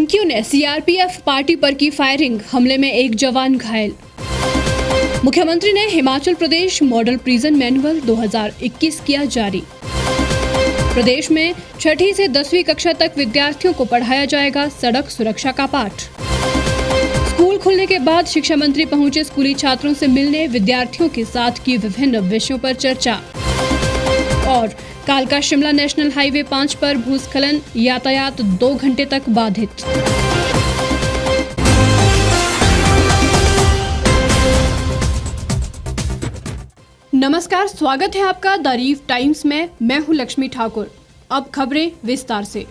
आतंकियों ने CRPF party पर की फायरिंग, हमले में एक जवान घायल। मुख्यमंत्री ने Himachal Pradesh model prison manual 2021 किया जारी। प्रदेश में 6ठी से 10वीं कक्षा तक विद्यार्थियों को पढ़ाया जाएगा सड़क सुरक्षा का पाठ। स्कूल खुलने के बाद शिक्षा मंत्री पहुंचे स्कूली छात्रों से मिलने, विद्यार्थियों के साथ की विभिन्न विषयों पर चर्चा। और कालका शिमला नेशनल हाईवे 5 पर भूस्खलन, यातायात 2 घंटे तक बाधित। नमस्कार, स्वागत है आपका द रीफ टाइम्स में। मैं हूं लक्ष्मी ठाकुर। अब खबरें विस्तार से।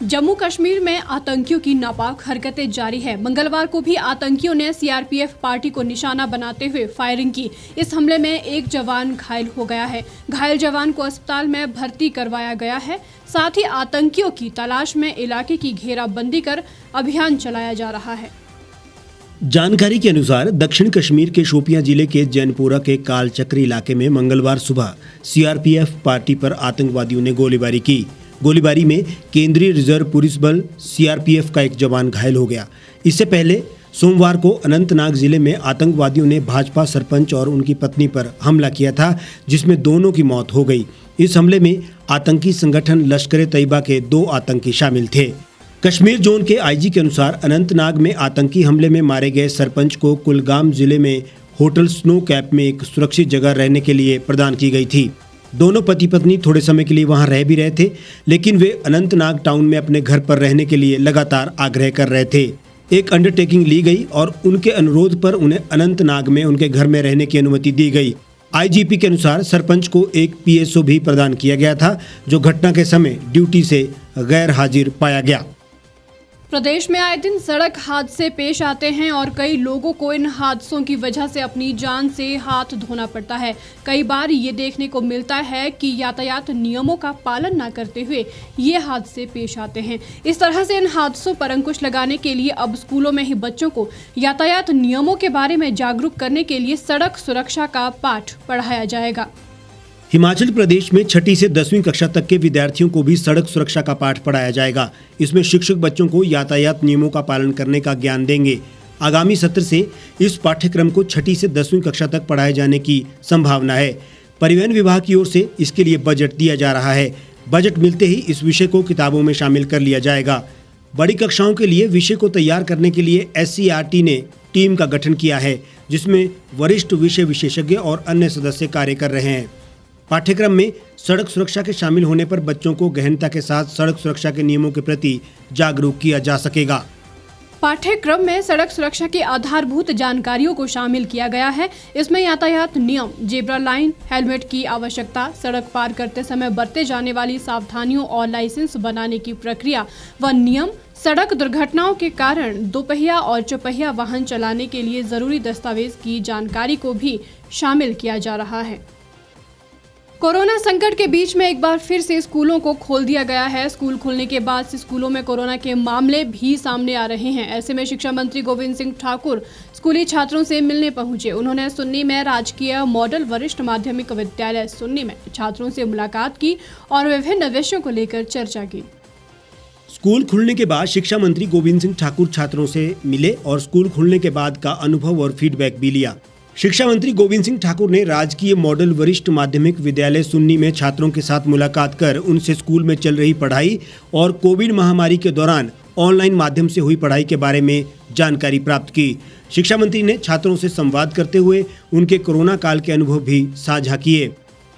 जम्मू कश्मीर में आतंकियों की नापाक हरकतें जारी है। मंगलवार को भी आतंकियों ने सीआरपीएफ पार्टी को निशाना बनाते हुए फायरिंग की। इस हमले में एक जवान घायल हो गया है। घायल जवान को अस्पताल में भर्ती करवाया गया है। साथ ही आतंकियों की तलाश में इलाके की घेराबंदी कर अभियान चलाया जा रहा है। जानकारी के अनुसार दक्षिण कश्मीर के शोपियां जिले के जैनपुरा के कालचक्री इलाके में मंगलवार सुबह सीआरपीएफ पार्टी पर आतंकवादियों ने गोलीबारी की। गोलीबारी में केंद्रीय रिजर्व पुलिस बल सीआरपीएफ का एक जवान घायल हो गया। इससे पहले सोमवार को अनंतनाग जिले में आतंकवादियों ने भाजपा सरपंच और उनकी पत्नी पर हमला किया था, जिसमें दोनों की मौत हो गई। इस हमले में आतंकी संगठन लश्कर-ए-तैयबा के 2 आतंकी शामिल थे। कश्मीर जोन के आईजी के अनुसार अनंतनाग में आतंकी हमले में मारे गए सरपंच को कुलगाम जिले में होटल स्नो कैप में एक सुरक्षित जगह रहने के लिए प्रदान की गई थी। दोनों पति पत्नी थोड़े समय के लिए वहां रह भी रहे थे, लेकिन वे अनंतनाग टाउन में अपने घर पर रहने के लिए लगातार आग्रह कर रहे थे। एक अंडरटेकिंग ली गई और उनके अनुरोध पर उन्हें अनंतनाग में उनके घर में रहने की अनुमति दी गई। आईजीपी के अनुसार सरपंच को एक पीएसओ भी प्रदान किया गया था, जो घटना के समय ड्यूटी से गैर हाजिर पाया गया। प्रदेश में आए दिन सड़क हादसे पेश आते हैं और कई लोगों को इन हादसों की वजह से अपनी जान से हाथ धोना पड़ता है। कई बार ये देखने को मिलता है कि यातायात नियमों का पालन न करते हुए ये हादसे पेश आते हैं। इस तरह से इन हादसों पर अंकुश लगाने के लिए अब स्कूलों में ही बच्चों को यातायात नियमों के बारे में जागरूक करने के लिए सड़क सुरक्षा का पाठ पढ़ाया जाएगा। हिमाचल प्रदेश में 6ठी से 10वीं कक्षा तक के विद्यार्थियों को भी सड़क सुरक्षा का पाठ पढ़ाया जाएगा। इसमें शिक्षक बच्चों को यातायात नियमों का पालन करने का ज्ञान देंगे। आगामी सत्र से इस पाठ्यक्रम को 6ठी से 10वीं कक्षा तक पढ़ाए जाने की संभावना है। परिवहन विभाग की ओर से इसके लिए बजट दिया जा रहा है। बजट मिलते ही इस विषय को किताबों में शामिल कर लिया जाएगा। बड़ी कक्षाओं के लिए विषय को तैयार करने के लिए SCRT ने टीम का गठन किया है, जिसमें वरिष्ठ विषय विशेषज्ञ और अन्य सदस्य कार्य कर रहे हैं। पाठ्यक्रम में सड़क सुरक्षा के शामिल होने पर बच्चों को गहनता के साथ सड़क सुरक्षा के नियमों के प्रति जागरूक किया जा सकेगा। पाठ्यक्रम में सड़क सुरक्षा की आधारभूत जानकारियों को शामिल किया गया है। इसमें यातायात नियम, जेब्रा लाइन, हेलमेट की आवश्यकता, सड़क पार करते समय बरते जाने वाली सावधानियों और लाइसेंस बनाने की प्रक्रिया व नियम, सड़क दुर्घटनाओं के कारण दोपहिया और चौपहिया वाहन चलाने के लिए जरूरी दस्तावेज की जानकारी को भी शामिल किया जा रहा है। कोरोना संकट के बीच में एक बार फिर से स्कूलों को खोल दिया गया है। स्कूल खुलने के बाद से स्कूलों में कोरोना के मामले भी सामने आ रहे हैं। ऐसे में शिक्षा मंत्री गोविंद सिंह ठाकुर स्कूली छात्रों से मिलने पहुंचे। उन्होंने सुन्नी में राजकीय मॉडल वरिष्ठ माध्यमिक विद्यालय सुन्नी में छात्रों से मुलाकात की और विभिन्न विषयों को लेकर चर्चा की। स्कूल खुलने के बाद शिक्षा मंत्री गोविंद सिंह ठाकुर छात्रों से मिले और स्कूल खुलने के बाद का अनुभव और फीडबैक भी लिया। शिक्षा मंत्री गोविंद सिंह ठाकुर ने राजकीय मॉडल वरिष्ठ माध्यमिक विद्यालय सुन्नी में छात्रों के साथ मुलाकात कर उनसे स्कूल में चल रही पढ़ाई और कोविड महामारी के दौरान ऑनलाइन माध्यम से हुई पढ़ाई के बारे में जानकारी प्राप्त की। शिक्षा मंत्री ने छात्रों से संवाद करते हुए उनके कोरोना काल के अनुभव भी साझा किए।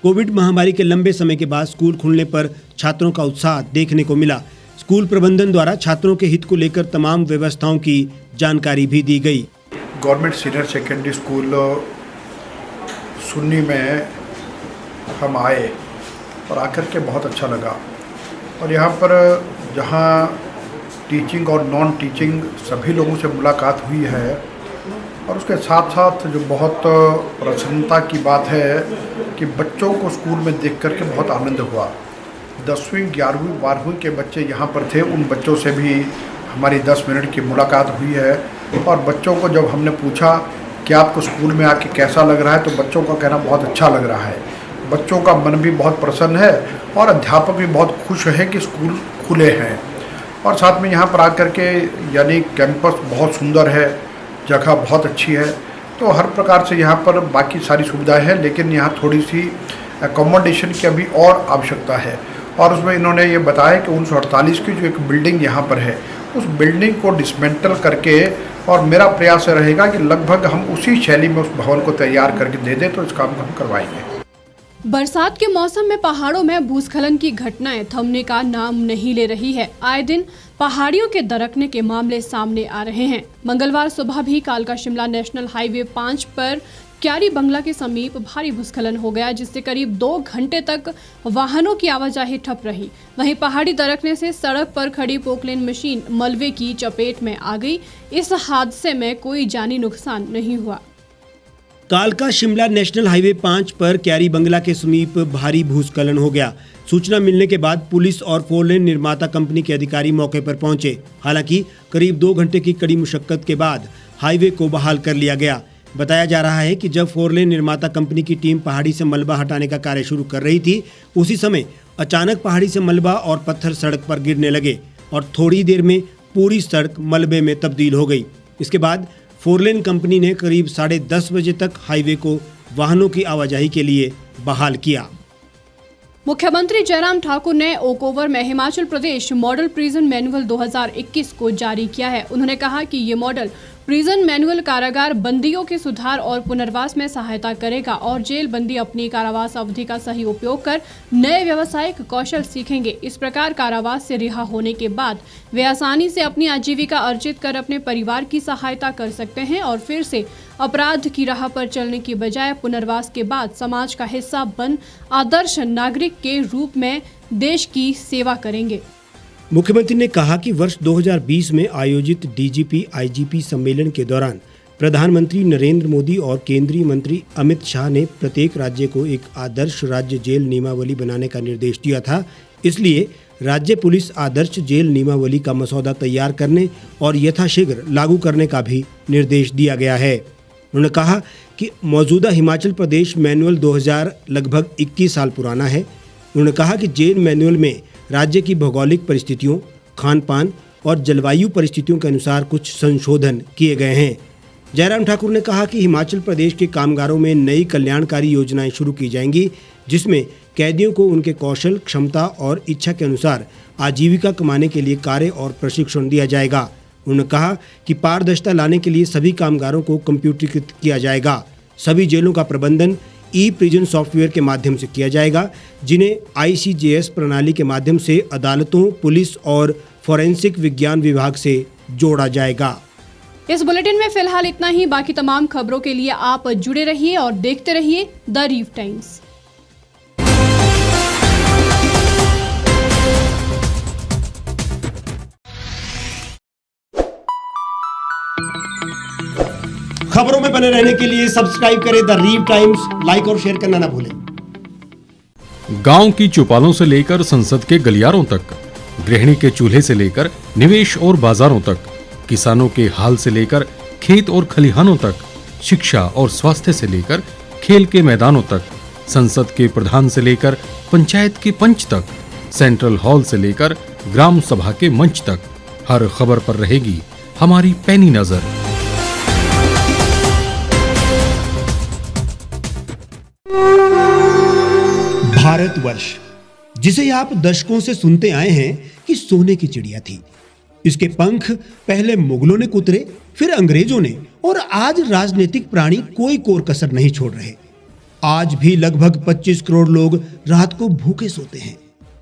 कोविड महामारी के लंबे समय के बाद स्कूल खुलने पर छात्रों का उत्साह देखने को मिला। स्कूल प्रबंधन द्वारा छात्रों के हित को लेकर तमाम व्यवस्थाओं की जानकारी भी दी गई। Government senior secondary school Sunni में हम आए और आकर के बहुत अच्छा लगा। और यहाँ पर जहाँ टीचिंग और नॉन टीचिंग सभी लोगों से मुलाकात हुई है, और उसके साथ साथ जो बहुत प्रसन्नता की बात है कि बच्चों को स्कूल में देख कर के बहुत आनंद हुआ। 10वीं 11वीं 12वीं के बच्चे यहाँ पर थे, उन बच्चों से भी हमारी 10 मिनट की मुलाकात हुई है। और बच्चों को जब हमने पूछा कि आपको स्कूल में आके कैसा लग रहा है, तो बच्चों का कहना बहुत अच्छा लग रहा है। बच्चों का मन भी बहुत प्रसन्न है और अध्यापक भी बहुत खुश है कि स्कूल खुले हैं। और साथ में यहाँ पर आकर के यानी कैंपस बहुत सुंदर है, जगह बहुत अच्छी है, तो हर प्रकार से यहाँ पर बाकी सारी सुविधाएं हैं, लेकिन यहाँ थोड़ी सी अकोमोडेशन की अभी और आवश्यकता है। और उसमें इन्होंने ये बताया कि 1948 की जो एक बिल्डिंग यहाँ पर है, उस बिल्डिंग को डिसमेंटल करके, और मेरा प्रयास रहेगा कि लगभग हम उसी शैली में उस भवन को तैयार करके दे दें, तो इस काम को हम करवाएंगे। बरसात के मौसम में पहाड़ों में भूस्खलन की घटनाएं थमने का नाम नहीं ले रही है। आए दिन पहाड़ियों के दरकने के मामले सामने आ रहे हैं। मंगलवार सुबह भी कालका शिमला नेशनल हाईवे 5 पर क्यारी बंगला के समीप भारी भूस्खलन हो गया, जिससे करीब 2 घंटे तक वाहनों की आवाजाही ठप रही। वहीं पहाड़ी दरकने से सड़क पर खड़ी पोकलेन मशीन मलबे की चपेट में आ गई। इस हादसे में कोई जानी नुकसान नहीं हुआ। कालका शिमला नेशनल हाईवे 5 पर क्यारी बंगला के समीप भारी भूस्खलन हो गया। सूचना मिलने के बाद पुलिस और 4 लेन निर्माता कंपनी के अधिकारी मौके पर पहुंचे। हालांकि करीब 2 घंटे की कड़ी मुशक्कत के बाद हाईवे को बहाल कर लिया गया। बताया जा रहा है कि जब 4 लेन निर्माता कंपनी की टीम पहाड़ी से मलबा हटाने का कार्य शुरू कर रही थी, उसी समय अचानक पहाड़ी से मलबा और पत्थर सड़क पर गिरने लगे और थोड़ी देर में पूरी सड़क मलबे में तब्दील हो गई। इसके बाद 4 लेन कंपनी ने करीब 10:30 बजे तक हाईवे को वाहनों की आवाजाही के लिए बहाल किया। मुख्यमंत्री जयराम ठाकुर ने ओकओवर में Himachal Pradesh model prison manual 2021 को जारी किया है। उन्होंने कहा कि ये मॉडल प्रिजन मैनुअल कारागार बंदियों के सुधार और पुनर्वास में सहायता करेगा और जेल बंदी अपनी कारावास अवधि का सही उपयोग कर नए व्यावसायिक कौशल सीखेंगे। इस प्रकार कारावास से रिहा होने के बाद वे आसानी से अपनी आजीविका अर्जित कर अपने परिवार की सहायता कर सकते हैं और फिर से अपराध की राह पर चलने की बजाय पुनर्वास के बाद समाज का हिस्सा बन आदर्श नागरिक के रूप में देश की सेवा करेंगे। मुख्यमंत्री ने कहा कि वर्ष 2020 में आयोजित डीजीपी आईजीपी सम्मेलन के दौरान प्रधानमंत्री नरेंद्र मोदी और केंद्रीय मंत्री अमित शाह ने प्रत्येक राज्य को एक आदर्श राज्य जेल नियमावली बनाने का निर्देश दिया था। इसलिए राज्य पुलिस आदर्श जेल नियमावली का मसौदा तैयार करने और यथाशीघ्र लागू करने का भी निर्देश दिया गया है। उन्होंने कहा कि मौजूदा हिमाचल प्रदेश मैनुअल 2000 लगभग 21 साल पुराना है। उन्होंने कहा कि जेल मैनुअल में राज्य की भौगोलिक परिस्थितियों, खान पान और जलवायु परिस्थितियों के अनुसार कुछ संशोधन किए गए हैं। जयराम ठाकुर ने कहा कि हिमाचल प्रदेश के कामगारों में नई कल्याणकारी योजनाएं शुरू की जाएंगी, जिसमें कैदियों को उनके कौशल, क्षमता और इच्छा के अनुसार आजीविका कमाने के लिए कार्य और प्रशिक्षण दिया जाएगा। उन्होंने कहा कि पारदर्शिता लाने के लिए सभी कामगारों को कंप्यूटरीकृत किया जाएगा। सभी जेलों का प्रबंधन ई प्रिजन सॉफ्टवेयर के माध्यम से किया जाएगा, जिन्हें ICJS प्रणाली के माध्यम से अदालतों, पुलिस और फोरेंसिक विज्ञान विभाग से जोड़ा जाएगा। इस बुलेटिन में फिलहाल इतना ही। बाकी तमाम खबरों के लिए आप जुड़े रहिए और देखते रहिए द रीफ टाइम्स। खबरों में बने रहने के लिए सब्सक्राइब करें द रीफ टाइम्स, लाइक और शेयर करना ना भूलें। गांव की चौपालों से लेकर संसद के गलियारों तक, गृहिणी के चूल्हे से लेकर निवेश और बाजारों तक, किसानों के हाल से लेकर खेत और खलिहानों तक, शिक्षा और स्वास्थ्य से लेकर खेल के मैदानों तक, संसद के प्रधान से लेकर पंचायत के पंच तक, सेंट्रल हॉल से लेकर ग्राम सभा के मंच तक, हर खबर पर रहेगी हमारी पैनी नजर। भारतवर्ष, जिसे आप दशकों से सुनते आए हैं कि सोने की चिड़िया थी। इसके पंख पहले मुगलों ने कुतरे, फिर अंग्रेजों ने, और आज राजनीतिक प्राणी कोई कोर कसर नहीं छोड़ रहे। आज भी लगभग 25 करोड़ लोग रात को भूखे सोते हैं।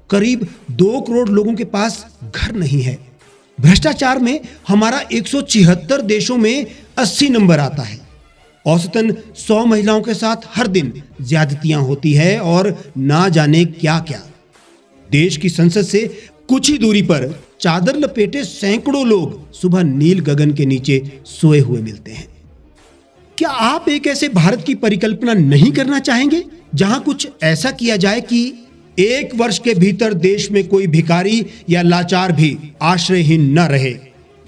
करीब 2 करोड़ लोगों के पास घर नहीं है। भ्रष्टाचार में हमारा 176 देशों में 80 नंबर आता है। औसतन 100 महिलाओं के साथ हर दिन ज्यादतियां होती है और ना जाने क्या क्या। देश की संसद से कुछ ही दूरी पर चादर लपेटे सैकड़ों लोग सुबह नील गगन के नीचे सोए हुए मिलते हैं। क्या आप एक ऐसे भारत की परिकल्पना नहीं करना चाहेंगे जहां कुछ ऐसा किया जाए कि 1 वर्ष के भीतर देश में कोई भिखारी या लाचार भी आश्रयहीन न रहे?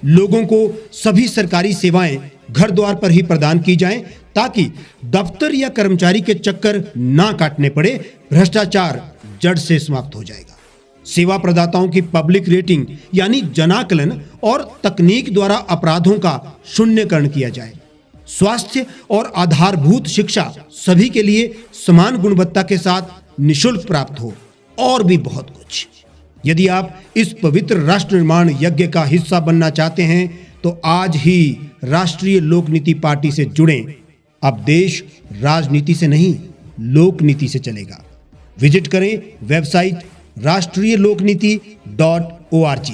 लोगों को सभी सरकारी सेवाएं घर द्वार पर ही प्रदान की जाएं, ताकि दफ्तर या कर्मचारी के चक्कर ना काटने पड़े। भ्रष्टाचार जड़ से समाप्त हो जाएगा। सेवा प्रदाताओं की पब्लिक रेटिंग यानी जनाकलन और तकनीक द्वारा अपराधों का शून्यकरण किया जाए। स्वास्थ्य और आधारभूत शिक्षा सभी के लिए समान गुणवत्ता के साथ निशुल्क प्राप्त हो और भी बहुत कुछ। यदि आप इस पवित्र राष्ट्र निर्माण यज्ञ का हिस्सा बनना चाहते हैं तो आज ही राष्ट्रीय लोक नीति पार्टी से जुड़ें। अब देश राजनीति से नहीं, लोक नीति से चलेगा। विजिट करें वेबसाइट rastriyalokniti.org।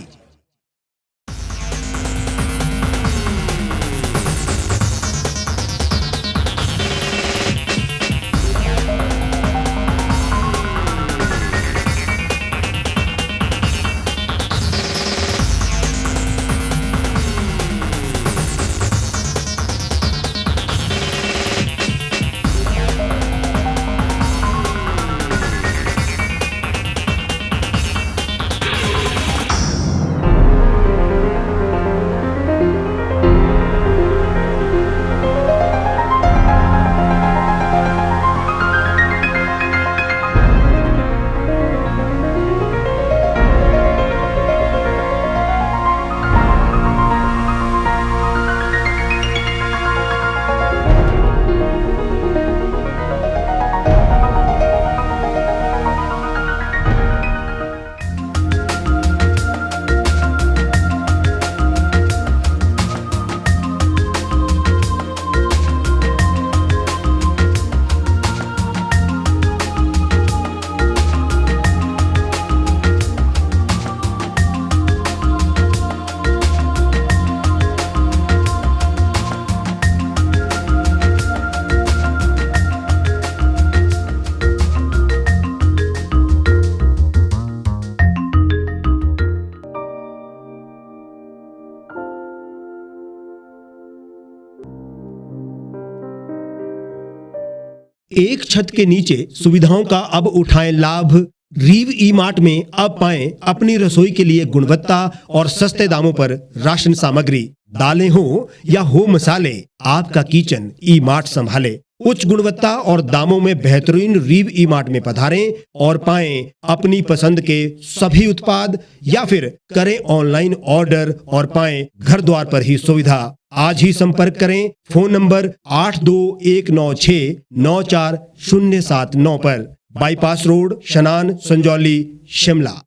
एक छत के नीचे सुविधाओं का अब उठाएं लाभ। रीव ई मार्ट में अब पाएं अपनी रसोई के लिए गुणवत्ता और सस्ते दामों पर राशन सामग्री। दालें हो या हो मसाले, आपका किचन ई मार्ट संभाले। उच्च गुणवत्ता और दामों में बेहतरीन रीव ई मार्ट में पधारें और पाएं अपनी पसंद के सभी उत्पाद, या फिर करें ऑनलाइन ऑर्डर और पाएं घर द्वार पर ही सुविधा। आज ही संपर्क करें फोन नंबर 8219694079 पर, बाईपास रोड, शनान, संजौली, शिमला।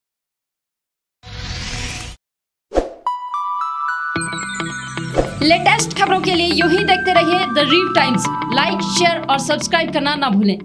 लेटेस्ट खबरों के लिए यूं ही देखते रहिए द रीव टाइम्स। लाइक, शेयर और सब्सक्राइब करना ना भूलें।